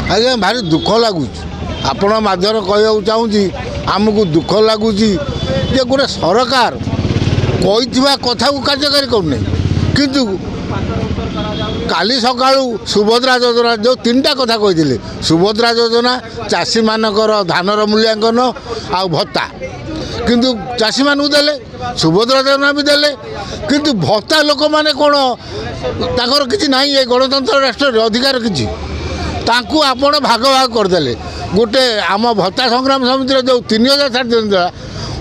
आज्ञा भारी दुख लगुच आपण माध्यम कहूँ चाहूँगी आमको दुख लगुच जे गोटे सरकार कही कथा को कार्यकारी करना किंतु काली सका सुभद्रा योजना जो 3टा कथा कही सुभद्रा योजना चाषी मानकर धानर मूल्यांकन आ भत्ता किंतु चाषी मानू देले सुभद्रा योजना भी देले किंतु भत्ता लोक माने कौन ताकर किसी ना ये गणतंत्र राष्ट्र अधिकार किसी तांकू आपण भाग भाग करदे गोटे आम भत्ता संग्राम समिति जो 3000 साढ़े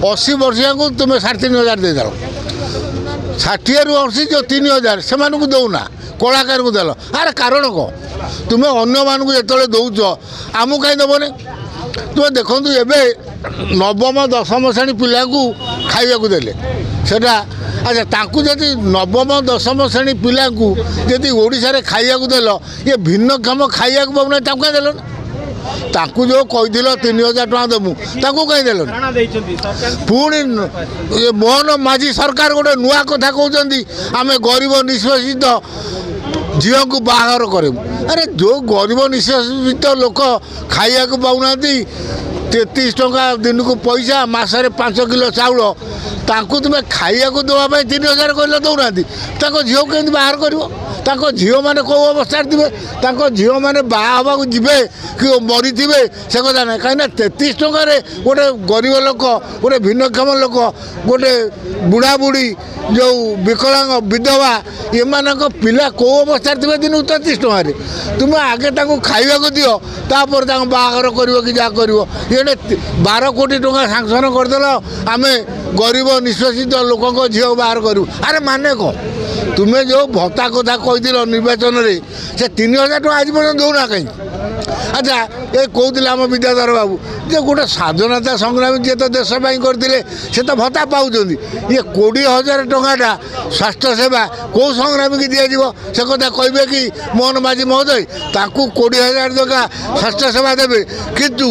80 वर्षिया को तुम्हें 3500 दे दल 60 रु 80 जो 3000 से दौना कलाकार को देल आरे कारण कौन तुम्हें अन्य मानक जो दौच आमको कहीं दबने तुम्हें देखु एवं नवम दशम श्रेणी पिला खाइबा को देले सेटा अच्छा तांकू जदि नवम दशम श्रेणी पिला जदि ओडिशा रे खाइबा को देल ये भिन्नक्षम खाइबा को पाऊना तांकू देल तांकू जो कही 3000 टका देमु तांकू कहीं देल पुणी मोहन माझी सरकार गोटे नुआ कथा कहते आम गरीब निष्पेषित झील को बाहर करें अरे जो गरीब निष्पेषित लोक खाइबा को पाऊना 33 टका दिन को पैसा मसरे 5 किलो चाउल तांकू तुम्हें खाइबा को देवाई 3000 कहले दौना झील कमी बाहर कर झील मैंने कौ अवस्था थे झील मैंने बाहा जीवे कि मरी थे से कथा ना कहीं 33 टकर गोटे गरीब लोक गोटे भिन्नक्षम लोक गोटे बुढ़ा बुढ़ी जो विकलांग विधवा एमान पिला कौ अवस्था थे दिन 33 टकर तुम्हें आगे खाइबा को दियो तापर बाहर कर कि जहाँ कर 12 कोटी टका सांसन करदेल आम गरीब निष्पेषित लोक झील बाहर करूँ अरे माने कौन तुम्हें जो भत्ता कथा कही निर्वाचन में से 3000 टका आज पर्यटन दौना कहीं अच्छा ये कहते आम विद्याधर बाबू जे गोटे स्वाधीनता संग्रामी जी तो देश करते से तो भत्ता पाँच ये 20,000 टकाटा स्वास्थ्य सेवा कौ संग्रामी की दिज्व से कथा कहे कि मोहन माझी महोदय ताकू 20,000 टका स्वास्थ्य सेवा देवे किंतु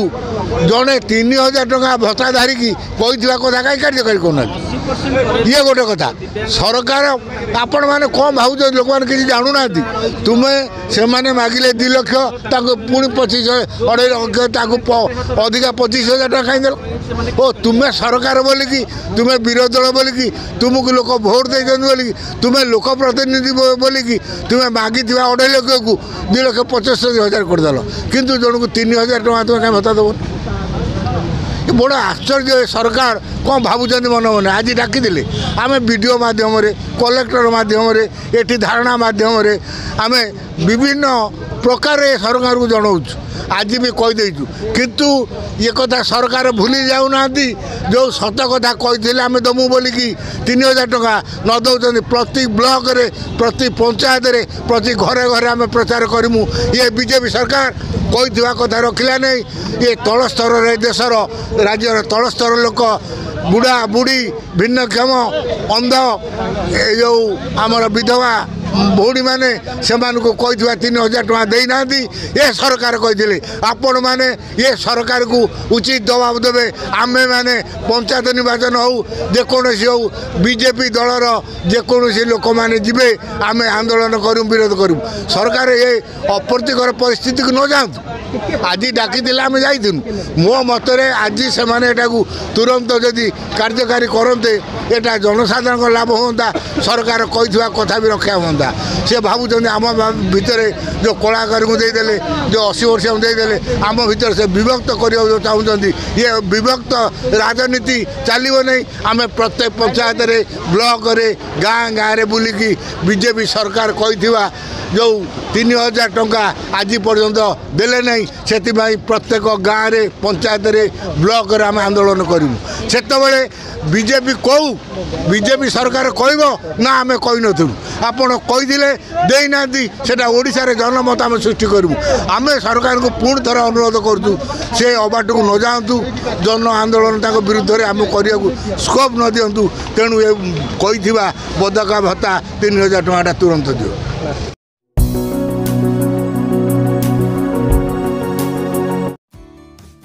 जड़े 3,000 टका भत्ता धारिकी कही कथा कहीं कार्यकारी करना ये गोटे कथा सरकार आपण मैंने कौन भाव लोक मैंने किसी जानूना तुम्हें से मागिले 2 लाख पुणी 25 अधिका 25,000 टका कहीं देल ओ तुम्हें सरकार बोलिकी तुम्हें विरोधी दल बोलिकी तुमको लोक भोट देते बोलिकी तुम्हें लोक प्रतिनिधि बोलिकी तुम्हें मागी 2.5 लाख को 2,75,000 करदेल किंतु जन को 3,000 टका तुम्हें कहीं भत्ता देव ये बड़ आश्चर्य सरकार कौन भावुं मन मन आज डाकिदे आम वीडियो मध्यम कलेक्टर मध्यम ये धारणा मध्यम आम विभिन्न प्रकार सरकार को जनाऊँ आज भी कहीदेचु किंतु ये कथा सरकार भूली जाऊना जो सत कथा कही आम दमु बोलिकी 3,000 टका न दौरान प्रति ब्लॉक रे प्रति पंचायत रे प्रति घरे घरे आम प्रचार करमु ये बीजेपी सरकार कही कथा रखिला नहीं ये तल स्तर देशर राज्यर तल स्तर लोक बुढ़ा बुढ़ी भिन्नक्षम अंध जो आमर विधवा भौणी मैंने से कही 3,000 टका देना ये सरकार कही आपण मैंने ये सरकार को उचित जवाब देवे आमे मैंने पंचायत निर्वाचन हो जेकोसी हो बीजेपी दलर जेकोसी लोक मैंने जीवे आम आंदोलन करूँ विरोध करूँ सरकार ये अप्रीतिकर परिस्थिति को न जातु आज डाकी आम जाइलु मो मतरे आज से तुरंत जदि कार्यकारी करते यहाँ जनसाधारण लाभ होता सरकार कही कथा भी रखा होता से भावुं आम भितर जो कलाकार को देदेले जो 80 वर्ष देदेले आम भीतर से विभक्त करने चाहते ये विभक्त राजनीति चलो नहीं आम प्रत्येक पंचायत रे ब्लॉक रे गाँ गाँव में बुलिकी बीजेपी सरकार कही जो 3,000 टका आज पर्यंत देले नहीं से प्रत्येक गाँव में पंचायत रे ब्लॉक रे आम आंदोलन करूँ से बीजेपी कहू बीजेपी सरकार कह ना आम कही नु आपड़ कही देना सेटा ओडिशा रे जनमत आम सृष्टि करूँ आम सरकार को पुणी थर अनुरोध करूँ से अबाट को न जातु जन आंदोलन विरुद्ध में आम करने स्कोप न दिंतु तेणु ये कही बदका भत्ता 3,000 टका तुरंत दियो।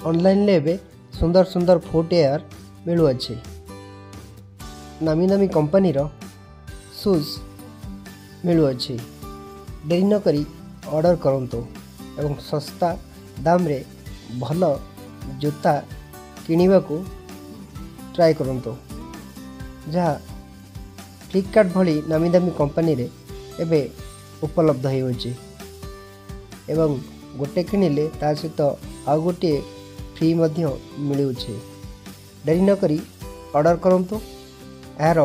ऑनलाइन ले सुंदर सुंदर फुटवेयर मिलुअछि नामी नामी कंपनी रो शूज मिलुअछि देरी न करी ऑर्डर करंतु एवं सस्ता ଦାମରେ ଭଲ ଜୋତା କିଣିବାକୁ ଟ୍ରାଏ କରନ୍ତୁ, ଯାହା ଫ୍ଲିପକାର୍ଟ ଭଳି ନାମୀ ଦାମୀ କମ୍ପାନୀରେ ଏବେ ଉପଲବ୍ଧ ହେଉଅଛି ଏବଂ ଗୋଟେ କିଣିଲେ ତା ସହିତ ଆଉ ଗୋଟିଏ ଫ୍ରି ମଧ୍ୟ ମିଳୁଛି। ଡେରି ନକରି ଅର୍ଡ଼ର କରନ୍ତୁ, ଏହାର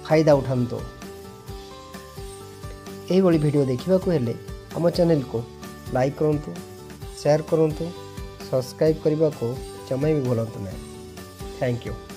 ଫାଇଦା ଉଠାନ୍ତୁ। ଏହିଭଳି ଭିଡ଼ିଓ ଦେଖିବାକୁ ହେଲେ ଆମ ଚ୍ୟାନେଲକୁ ଲାଇକ୍ କରନ୍ତୁ, ସେୟାର କରନ୍ତୁ, ସବସ୍କ୍ରାଇବ୍ କରିବାକୁ ଜମା ବି ଭୁଲନ୍ତୁ ନାହିଁ। Thank you.